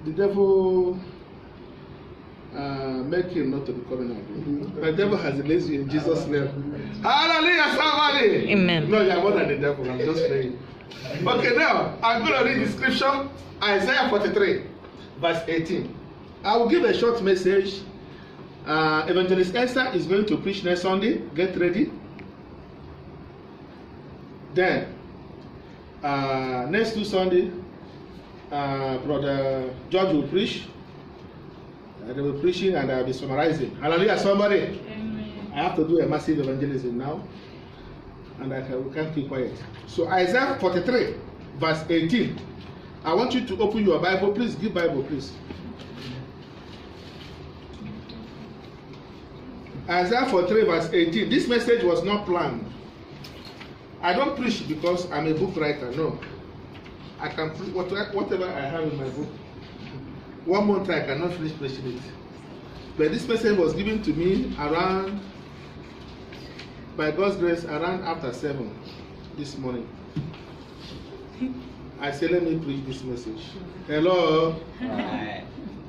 the devil make him not to be coming again. The devil has released you in Jesus' name. Hallelujah, somebody. Amen. No, you are more than the devil. I'm just saying. Okay, now I'm going to read the scripture, Isaiah 43, verse 18. I will give a short message. Evangelist Esther is going to preach next Sunday. Get ready. Then, next 2 Sunday, Brother George will preach. They will be preaching and I'll be summarizing. Hallelujah, somebody. Amen. I have to do a massive evangelism now. And we can't keep quiet. So Isaiah 43, verse 18. I want you to open your Bible. Please give Bible, please. Isaiah 43, verse 18. This message was not planned. I don't preach because I'm a book writer. No. I can preach whatever I have in my book. 1 month I cannot finish preaching it. But this message was given to me around, by God's grace, around after 7 this morning. I said, let me preach this message. Hello. Right.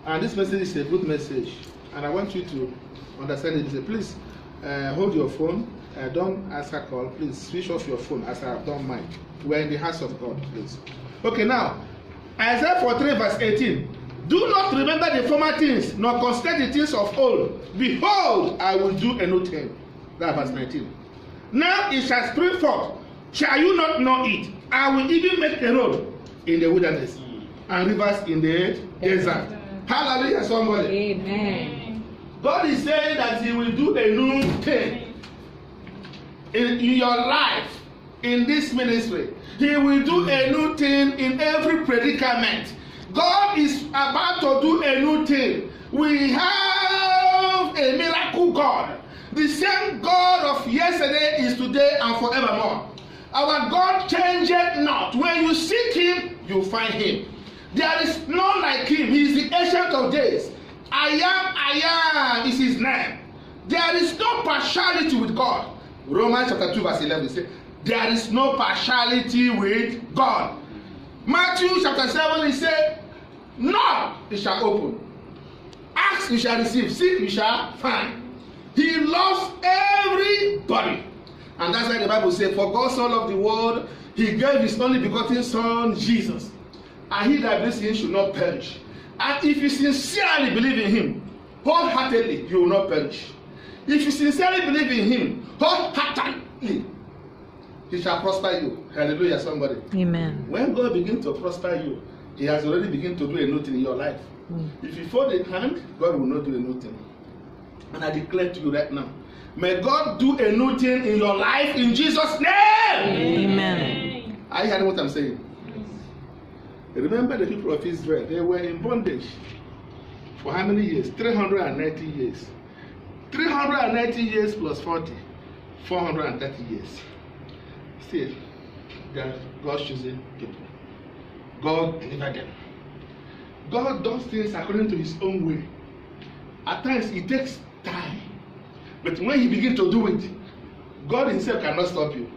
And this message is a good message. And I want you to understand it. Say, please hold your phone. Don't answer call. Please switch off your phone as I have done mine. We're in the house of God, please. Okay, now, Isaiah 43, verse 18. Do not remember the former things, nor consider the things of old. Behold, I will do a new thing. That's verse 19. Now it shall spring forth. Shall you not know it? I will even make a road in the wilderness and rivers in the desert. Hallelujah, somebody. Amen. God is saying that He will do a new thing in your life, in this ministry. He will do a new thing in every predicament. God is about to do a new thing. We have a miracle God. The same God of yesterday is today and forevermore. Our God changeth not. When you seek Him, you find Him. There is none like Him. He is the Ancient of Days. I am is His name. There is no partiality with God. Romans chapter 2 verse 11 says, there is no partiality with God. Matthew chapter 7 he said, knock, it shall open. Ask, you shall receive. Seek, you shall find. He loves everybody. And that's why the Bible says, for God so loved the world, He gave His only begotten Son, Jesus. And he that believes in Him should not perish. And if you sincerely believe in Him, wholeheartedly, you will not perish. If you sincerely believe in Him, wholeheartedly, He shall prosper you. Hallelujah, somebody. Amen. When God begins to prosper you, He has already begun to do a new thing in your life. If you fold a hand, God will not do a new thing. And I declare to you right now, may God do a new thing in your life in Jesus' name. Amen. Are you hearing what I'm saying? Remember the people of Israel, they were in bondage for how many years? 390 years. 390 years plus 40, 430 years. Still, they are God's chosen people. God delivered them. God does things according to His own way. At times, it takes time. But when He begins to do it, God Himself cannot stop you.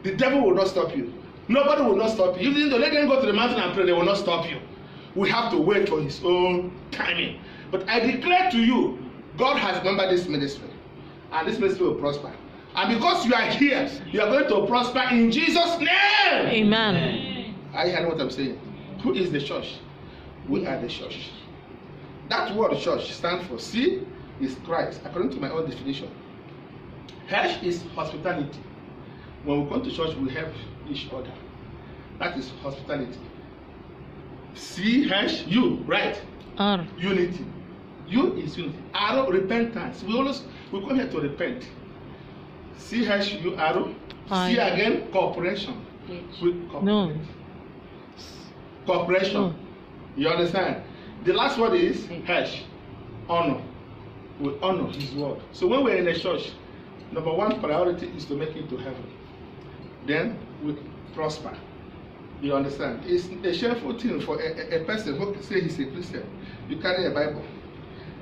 The devil will not stop you. Nobody will not stop you. Even though let them go to the mountain and pray, they will not stop you. We have to wait for His own timing. But I declare to you, God has remembered this ministry. And this ministry will prosper. And because you are here, you are going to prosper in Jesus' name. Amen. Are you hearing what I'm saying? Who is the church? We are the church. That word church stands for C is Christ, according to my own definition. H is hospitality. When we come to church, we help each other. That is hospitality. C, H, U, right? R. Unity. U is unity. R, repentance. We come here to repent. C, H, U, R. C again, cooperation. We cooperate. No. Cooperation. No. You understand? The last word is H. Honor. We honor His word. So when we're in a church, number one priority is to make it to heaven. Then we prosper. You understand? It's a shameful thing for a person who say he's a Christian. You carry a Bible.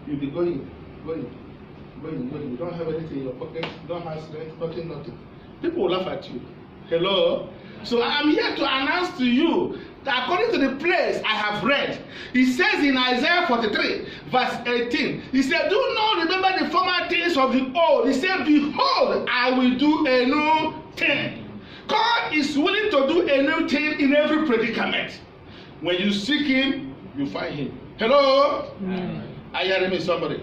You'll be going. You don't have anything in your pocket. You don't have strength, nothing. People will laugh at you. Hello? So I'm here to announce to you according to the place I have read, he says in Isaiah 43, verse 18, he said, do not remember the former things of the old. He said, behold, I will do a new thing. God is willing to do a new thing in every predicament. When you seek him, you find him. Hello? Are you hearing me, somebody?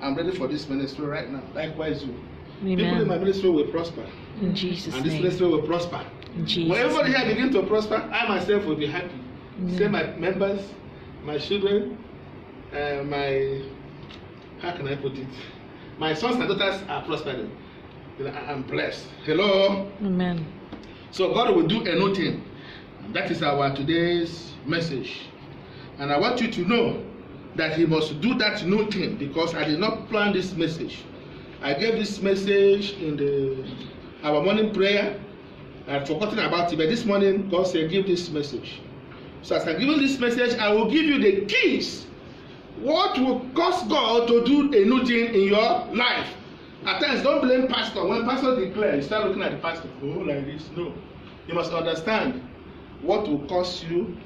I'm ready for this ministry right now. Likewise, you. Amen. People in my ministry will prosper. In Jesus' And this name. ministry will prosper. In Jesus' When everybody name. here begin to prosper, I myself will be happy. Say my members, my children, my, how can I put it? My sons and daughters are prospering. I'm blessed. Hello? Amen. So God will do a new thing. That is our today's message. And I want you to know that he must do that new thing, because I did not plan this message. I gave this message in our morning prayer. I had forgotten about it, but this morning God said, give this message. So as I give you this message, I will give you the keys. What will cause God to do a new thing in your life? At times, don't blame pastor. When pastor declares, you start looking at the pastor, oh, like this. No. You must understand what will cause you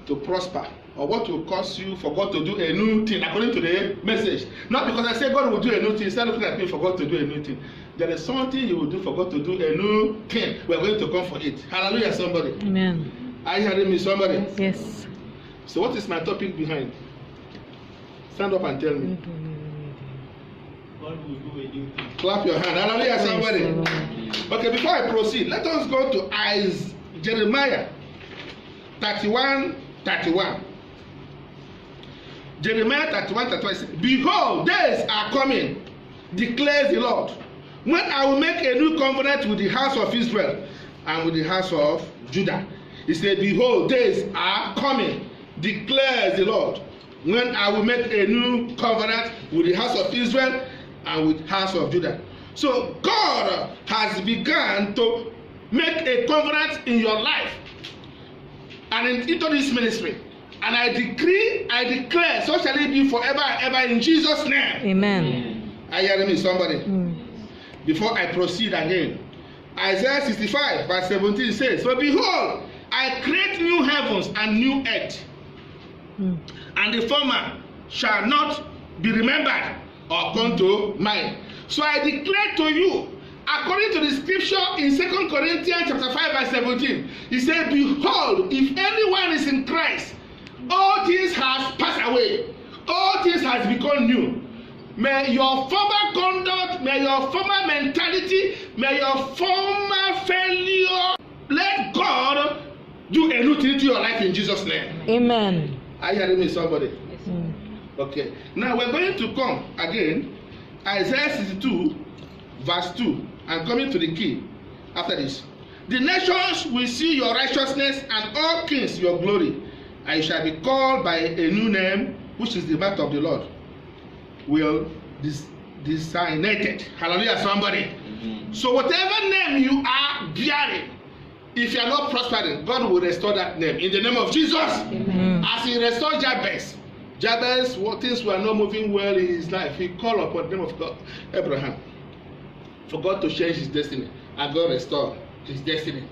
to prosper, or what will cause you for God to do a new thing according to the message. Not because I say God will do a new thing, start looking at me for God to do a new thing. There is something you will do for God to do a new thing. We are going to come for it. Hallelujah, somebody. Amen. Are you hearing me, somebody? Yes. So what is my topic behind? Stand up and tell me. God will do a new thing. Clap your hand. Hallelujah, somebody. Okay, before I proceed, let us go to Jeremiah 31:31. Jeremiah 31:31 says, behold, days are coming, declares the Lord, when I will make a new covenant with the house of Israel and with the house of Judah. He said, behold, days are coming, declares the Lord, when I will make a new covenant with the house of Israel and with the house of Judah. So God has begun to make a covenant in your life and into this ministry. And I decree, I declare, so shall it be forever and ever in Jesus' name. Amen. Are you hearing me, somebody? Before I proceed again, Isaiah 65 verse 17 says, but behold, I create new heavens and new earth, and the former shall not be remembered or come to mind. So I declare to you, according to the scripture in 2 Corinthians chapter 5 verse 17, he said, behold, if anyone is in Christ, all things have passed away, all things has become new. May your former conduct, may your former mentality, may your former failure, let God do a new thing to your life in Jesus' name. Amen. Are you hearing me, somebody? Okay. Now we're going to come again, Isaiah 62 verse 2, and coming to the key after this. The nations will see your righteousness, and all kings your glory. And you shall be called by a new name, which is the mouth of the Lord will designate it. Hallelujah, somebody. So whatever name you are bearing, if you are not prospering, God will restore that name in the name of Jesus. As he restored Jabez, things were not moving well in his life. He called upon the name of God, Abraham, for God to change his destiny, and God restored his destiny.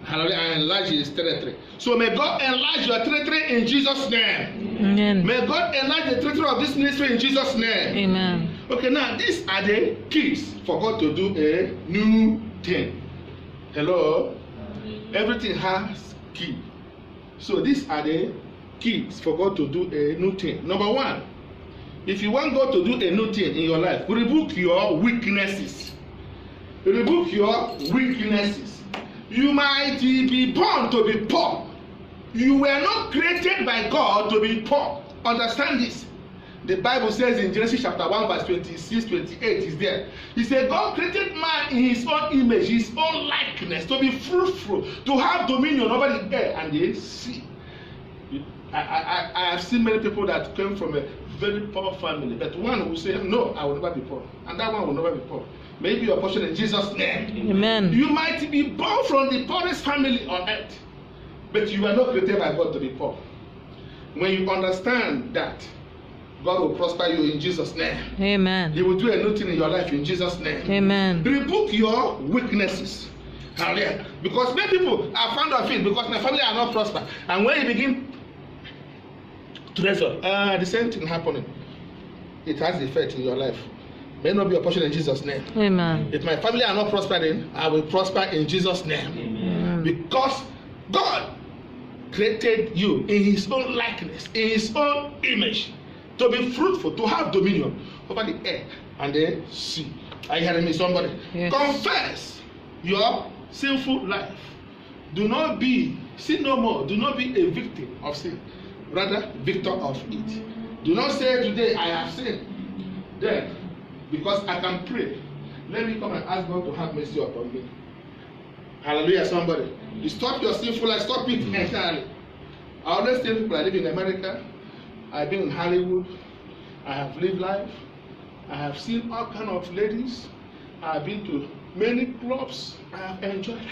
Hallelujah, and enlarge his territory. So may God enlarge your territory in Jesus' name. Amen. May God enlarge the territory of this ministry in Jesus' name. Amen. Okay, now these are the keys for God to do a new thing. Hello? Everything has key. So these are the keys for God to do a new thing. Number one, if you want God to do a new thing in your life, rebuke your weaknesses. Rebuke your weaknesses. You might be born to be poor. You were not created by God to be poor. Understand this. The Bible says in Genesis chapter 1 verse 26, 28 is there. He said God created man in his own image, his own likeness, to be fruitful, to have dominion over the air and the sea. I have seen many people that came from a very poor family, but one will say, no, I will never be poor. And that one will never be poor. Maybe your portion in Jesus' name. Amen. You might be born from the poorest family on earth, but you are not created by God to be poor. When you understand that, God will prosper you in Jesus' name. Amen. He will do a new thing in your life in Jesus' name. Amen. Rebuke your weaknesses. Hallelujah. Because many people are fond of it because my family are not prosper. And when you begin to resort, the same thing happening. It has effect in your life. May not be your portion in Jesus' name. Amen. If my family are not prospering, I will prosper in Jesus' name. Amen. Because God created you in His own likeness, in His own image, to be fruitful, to have dominion over the air and the sea. Are you hearing me, somebody? Yes. Confess your sinful life. Do not be, sin no more. Do not be a victim of sin. Rather, victor of it. Do not say today, I have sinned. Then, because I can pray, let me come and ask God to have mercy upon me. Hallelujah, somebody. You stop your sinful life, stop it entirely. I always tell people I live in America, I've been in Hollywood, I have lived life, I have seen all kinds of ladies, I have been to many clubs, I have enjoyed life.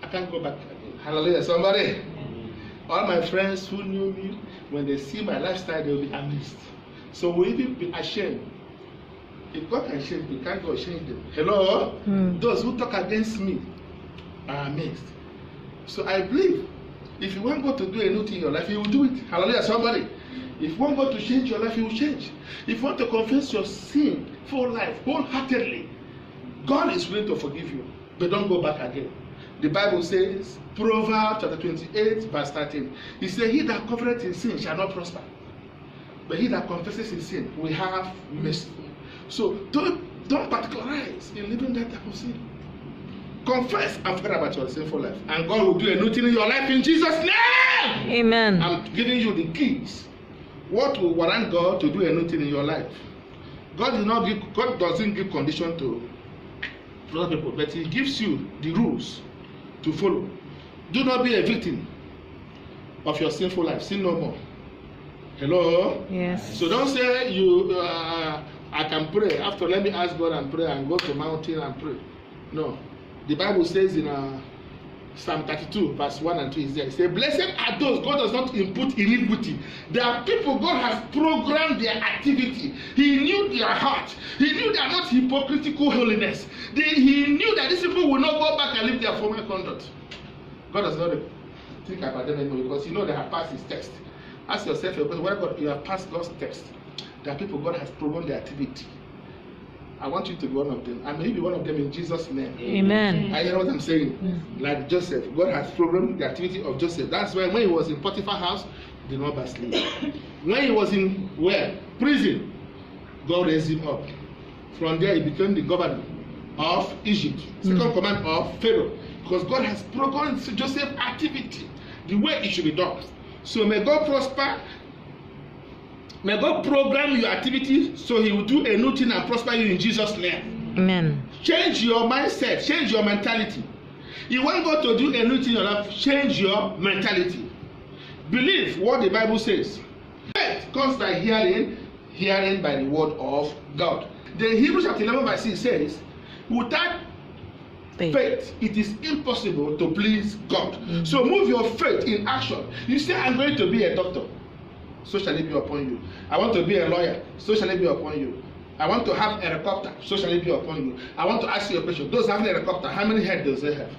I can't go back again. Hallelujah, somebody. All my friends who knew me, when they see my lifestyle, they will be amazed. So we even be ashamed. If God can change me, can't God change them? Hello? Those who talk against me are amazed. So I believe if you want God to do a new thing in your life, He will do it. Hallelujah, somebody. If you want God to change your life, He will change. If you want to confess your sin for life wholeheartedly, God is willing to forgive you. But don't go back again. The Bible says, Proverbs chapter 28, verse 13. He said, He that covereth in sin shall not prosper. But he that confesses his sin will have mercy. So don't particularize in living that type of sin. Confess and forget about your sinful life, and God will do a new thing in your life in Jesus' name. Amen. I'm giving you the keys. What will warrant God to do a new thing in your life? God doesn't give condition to other people, but He gives you the rules to follow. Do not be a victim of your sinful life. Sin no more. Hello? Yes. So don't say I can pray. After, let me ask God and pray and go to mountain and pray. No. The Bible says in Psalm 32, verse 1 and 2 is there. It says, Blessed are those God does not input iniquity. There are people God has programmed their activity. He knew their heart. He knew they are not hypocritical holiness. He knew that these people will not go back and live their former conduct. God does not think about them anymore because you know they have passed His text. Ask yourself a question, whether you have passed God's text. There are people God has programmed their activity. I want you to be one of them. And maybe one of them in Jesus' name. Amen. I hear what I'm saying. Like Joseph, God has programmed the activity of Joseph. That's why when he was in Potiphar's house, he did not backslide. When he was in where? Prison, God raised him up. From there, he became the governor of Egypt, second command of Pharaoh. Because God has programmed Joseph's activity the way it should be done. So may God prosper. May God program your activity so He will do a new thing and prosper you in Jesus' name. Amen. Change your mindset, change your mentality. You want God to do a new thing in your life, change your mentality. Believe what the Bible says. Faith comes by hearing, hearing by the word of God. The Hebrews chapter 11 verse 6 says, without faith, it is impossible to please God. So move your faith in action. You say, I'm going to be a doctor. So shall it be upon you. I want to be a lawyer. So shall it be upon you. I want to have a helicopter. So shall it be upon you. I want to ask you a question. Those having a helicopter, how many heads does they have?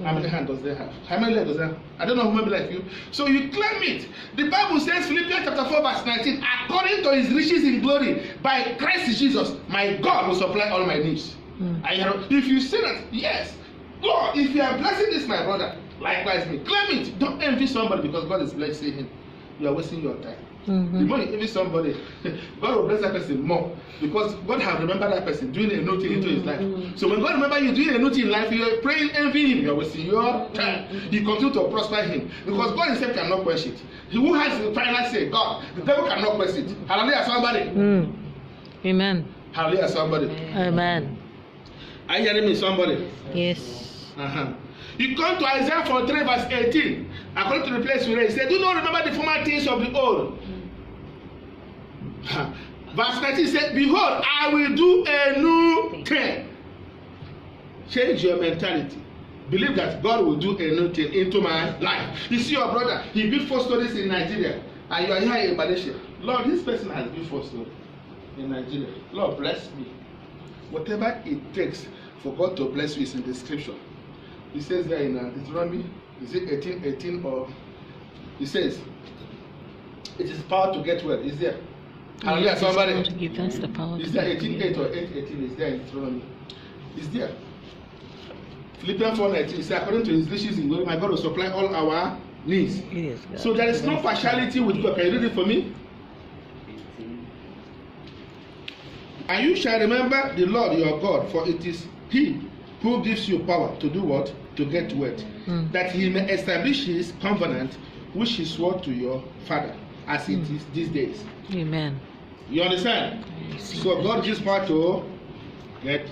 How many hands does they have? How many legs does they have? I don't know who may be like you. So you claim it. The Bible says, Philippians chapter 4 verse 19, according to His riches in glory, by Christ Jesus, my God will supply all my needs. If you say that, yes, Lord, if you are blessing this, my brother, likewise me, claim it. Don't envy somebody because God is blessing him. You are wasting your time. The more you envy somebody, God will bless that person more because God has remembered that person doing a new thing into his life. So when God remembers you doing a new thing in life, you are praying, envy him, you are wasting your time. You continue to prosper him because God Himself cannot quench it. He who has the final say, God, the devil cannot quench it. Hallelujah, somebody. Amen. Hallelujah, somebody. Amen. Are you hearing me, somebody? Yes. You come to Isaiah 43 verse 18. According to the place we read, he said, do not remember the former things of the old. Verse 19 said, behold, I will do a new thing. Change your mentality. Believe that God will do a new thing into my life. You see your brother, he built 4 stories in Nigeria, and you are here in Malaysia. Lord, this person has built 4 stories in Nigeria. Lord, bless me. Whatever it takes for God to bless you is in the scripture. It says there in Deuteronomy, is it 18:18 or? It says, it is power to get well. Is there? Hallelujah, somebody. To give us the power. Is there 18:8 or 8:18? Is there in Deuteronomy? Is there? Philippians 4:19 says, according to his riches in glory, my God will supply all our needs. Yes, God. So there is no partiality with God. Can you read it for me? And you shall remember the Lord your God, for it is He who gives you power to do what? To get wealth. That He may establish His covenant, which He swore to your father, as it is these days. Amen. You understand? So God gives power to get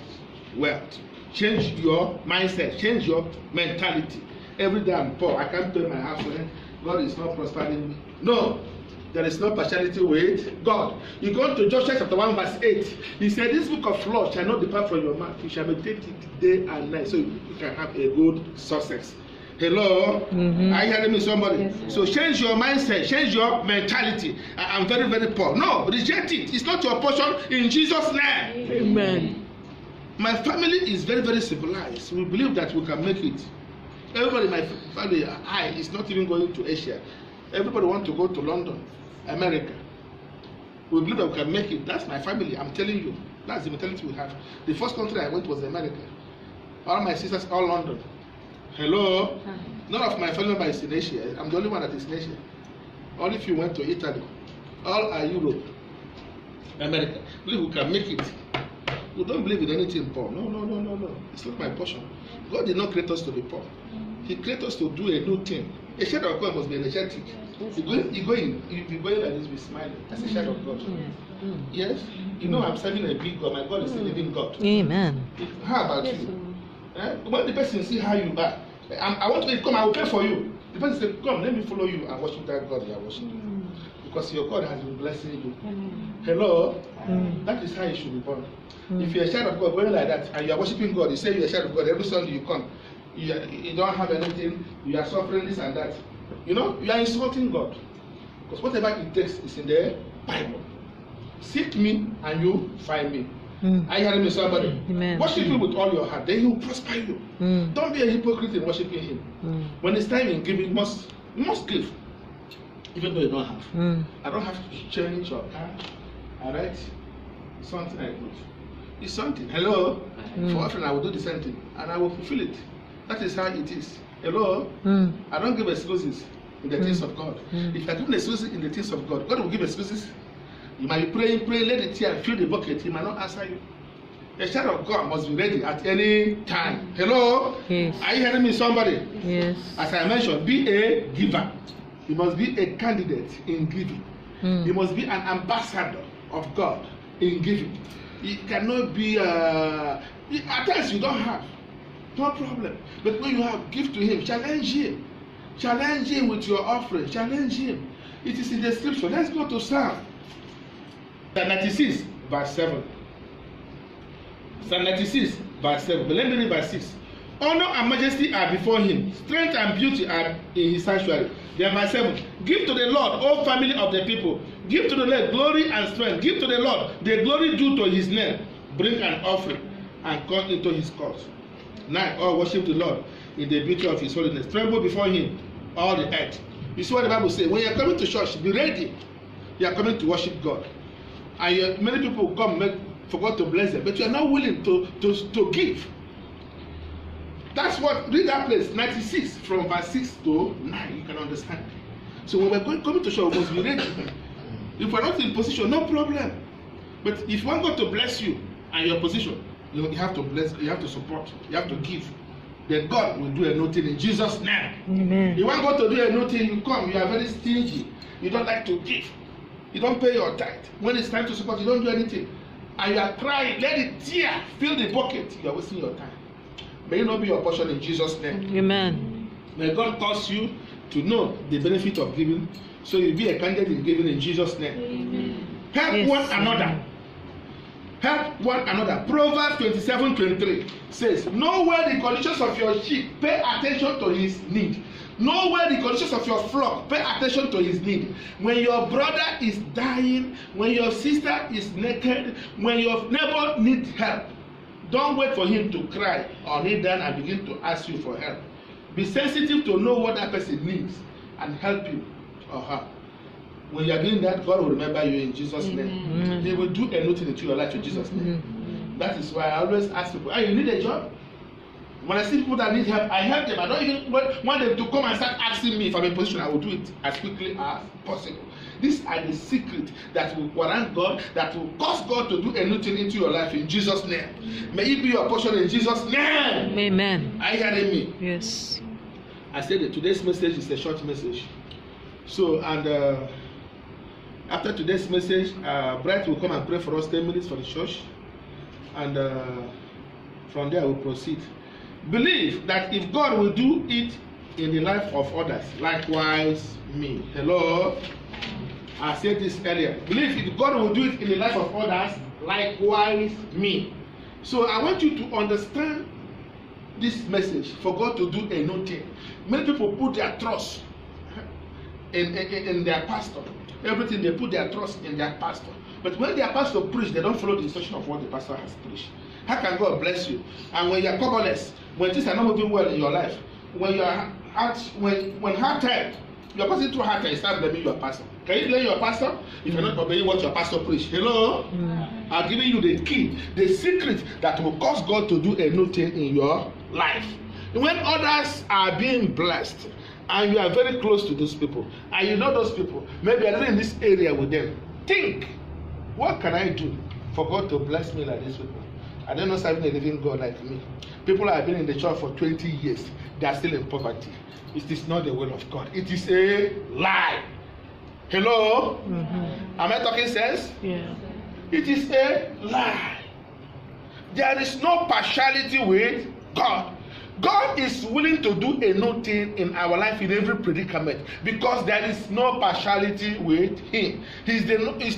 wealth. Change your mindset, change your mentality. Every day I'm poor, I can't pay my house rent. God is not prospering me. No, there is no partiality with God. You go to Joshua chapter 1 verse 8. He said, this book of law shall not depart from your mouth. You shall meditate it day and night, so you can have a good success. Hello? Are you hearing me, somebody? Yes, so change your mindset, change your mentality. I'm very, very poor. No, reject it. It's not your portion in Jesus' name. Amen. My family is very, very civilized. We believe that we can make it. Everybody in my family, is not even going to Asia. Everybody wants to go to London, America. We believe that we can make it. That's my family. I'm telling you. That's the mentality we have. The first country I went was America. All my sisters, all London. Hello? None of my family members is in Asia. I'm the only one that is in Asia. Only if you went to Italy. All are Europe, America. Believe we can make it. We don't believe in anything poor. No. It's not my portion. God did not create us to be poor. He created us to do a new thing. A child of God must be energetic. You go in like this, be smiling. That's a child of God. Yes? You know I'm serving a big God. My God is a living God. Amen. How about you? When the person see how you are, I want to come, I will pay for you. The person say, come, let me follow you and worship that God you are worshiping. Because your God has been blessing you. Hello? That is how you should be born. If you're a child of God going like that and you are worshiping God, you say you're a child of God, every Sunday you come, you don't have anything, you are suffering this and that. You know, you are insulting God. Because whatever it takes is in the Bible. Seek me and you find me. Are you hearing me, somebody? Amen. Worship Him with all your heart, then He will prosper you. Don't be a hypocrite in worshiping Him. When it's time in giving, you must give. Even though you don't have. I don't have to change or cash. Alright? Something I put. It's something. Hello? For offering, I will do the same thing. And I will fulfill it. That is how it is. Hello? I don't give excuses in the things of God. If I give excuses in the things of God, God will give excuses. You might be praying, let the tear fill the bucket. He might not answer you. A child of God must be ready at any time. Hello? Yes. Are you hearing me, somebody? Yes. As I mentioned, be a giver. You must be a candidate in giving. You must be an ambassador of God in giving. You cannot be at times you don't have. No problem. But when you have, give to Him. Challenge Him. Challenge Him with your offering. Challenge Him. It is in the scripture. Let's go to Psalm 96, verse 7. Psalm 96, verse 7. But let me read verse 6. Honor and majesty are before Him. Strength and beauty are in His sanctuary. Then verse 7. Give to the Lord, O family of the people. Give to the Lord glory and strength. Give to the Lord the glory due to His name. Bring an offering and come into His court. 9. All worship the Lord in the beauty of His holiness. Tremble before Him, all the earth. You see what the Bible says? When you are coming to church, be ready. You are coming to worship God. And many people come, forgot to bless them, but you are not willing to give. That's what, read that place, 96, from verse 6 to 9, you can understand. So when we're coming to church, we must be ready. If we're not in position, no problem. But if you want God to bless you and your position, you have to bless, you have to support, you have to give. Then God will do a new thing in Jesus' name. Amen. You want God to do a new thing, you come, you are very stingy. You don't like to give. You don't pay your tithe. When it's time to support, you don't do anything. And you are crying, let it tear, fill the bucket. You are wasting your time. May it not be your portion in Jesus' name. Amen. May God cause you to know the benefit of giving, so you'll be a candidate in giving in Jesus' name. Amen. Help Yes. one another. Help one another. Proverbs 27:23 says, know where the conditions of your sheep, pay attention to his need. Know where the conditions of your flock, pay attention to his need. When your brother is dying, when your sister is naked, when your neighbor needs help, Don't wait for him to cry or kneel down and begin to ask you for help. Be sensitive to know what that person needs and help you or her. When you are doing that, God will remember you in Jesus' name. He will do anything into your life in Jesus' name. That is why I always ask people, you need a job? When I see people that need help, I help them. I don't even want them to come and start asking me if I'm in position. I will do it as quickly as possible. These are the secrets that will warrant God, that will cause God to do anything into your life in Jesus' name. May it be your portion in Jesus' name. Amen. Are you hearing me? Yes. I said that today's message is a short message. So, and after today's message, Bright will come and pray for us 10 minutes for the church. And from there, we'll proceed. Believe that if God will do it in the life of others, likewise me. Hello? I said this earlier. Believe if God will do it in the life of others, likewise me. So I want you to understand this message for God to do a new thing. Many people put their trust in their pastor. Everything they put their trust in their pastor. But when their pastor preach, they don't follow the instruction of what the pastor has preached. How can God bless you? And when you are powerless, when things are not moving well in your life, when you are when hard time, you are passing through hard time, start blaming your pastor. Can you blame your pastor if you're not obeying what your pastor preached? Hello? I'm giving you the key, the secret that will cause God to do a new thing in your life. When others are being blessed, and you are very close to those people, and you know those people, maybe you're in this area with them, think, what can I do for God to bless me like these people? I don't know serving a living God like me. People have been in the church for 20 years. They are still in poverty. It is not the will of God. It is a lie. Hello? Am I talking sense? Yeah. It is a lie. There is no partiality with God. God is willing to do a new thing in our life in every predicament because there is no partiality with Him. He's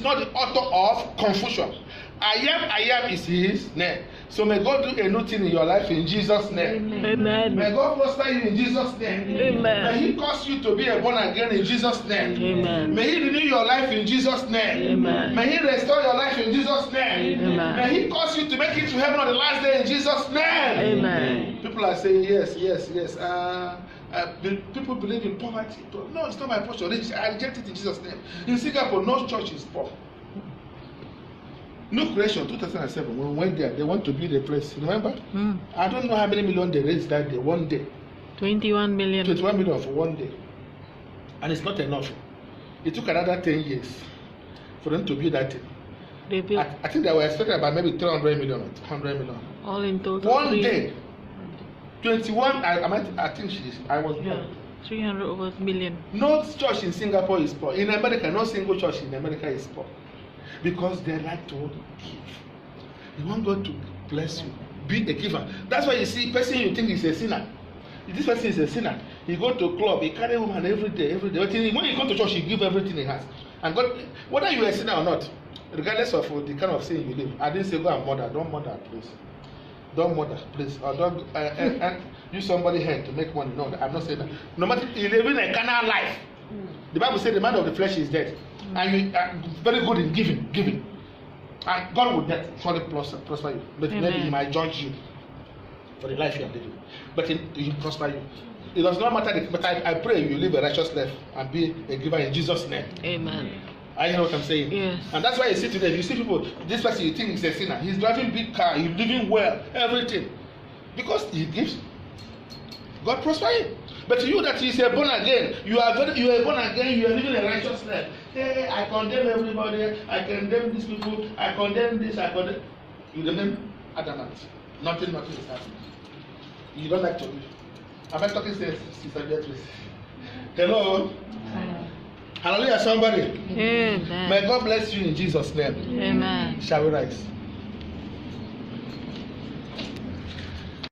not the author of confusion. I am is His name. So may God do a new thing in your life in Jesus' name. Amen. May God prosper you in Jesus' name. Amen. May He cause you to be a born again in Jesus' name. Amen. May He renew your life in Jesus' name. Amen. May He restore your life in Jesus' name. Amen. May He cause you to make it to heaven on the last day in Jesus' name. Amen. People are saying yes. People believe in poverty. No, it's not my portion. I reject it in Jesus' name. In Singapore, no church is poor. New Creation 2007, when we went there, they want to build a place. Remember? I don't know how many million they raised that day, one day. 21 million. 21 million for one day. And it's not enough. It took another 10 years for them to build that thing. They built I think they were expecting about maybe 300 million or 100 million. all in total. One day. 21, I think I was Yeah. 300 over million. No church in Singapore is poor. In America, no single church in America is poor. Because they like to give. You want God to bless you. Be a giver. That's why you see person you think is a sinner. If this person is a sinner, he go to club, he carry woman every day. But when he come to church, he give everything he has. And God, whether you are a sinner or not, regardless of the kind of sin you live, I didn't say go and murder. Don't murder, please. Don't murder, please. Or don't and use somebody's head to make money. No, I'm not saying that. No matter you live in a carnal life, the Bible says the man of the flesh is dead. And you are very good in giving. And God will surely prosper you. But maybe He might judge you for the life you are living. But He will prosper you. It does not matter. But I pray you live a righteous life and be a giver in Jesus' name. Amen. I know what I'm saying. Yes. And that's why you see today, you see people, this person you think is a sinner. He's driving big car, he's living well, everything. Because he gives. God prosper him. But you that is a born again, you are born again, you are living a righteous life. Hey, I condemn everybody, I condemn these people, I condemn this, I condemn. You remain adamant. Nothing is happening. You don't like to live. Am I talking to Sister Beatrice? Hello? Hallelujah, somebody. Amen. May God bless you in Jesus' name. Amen. Shall we rise?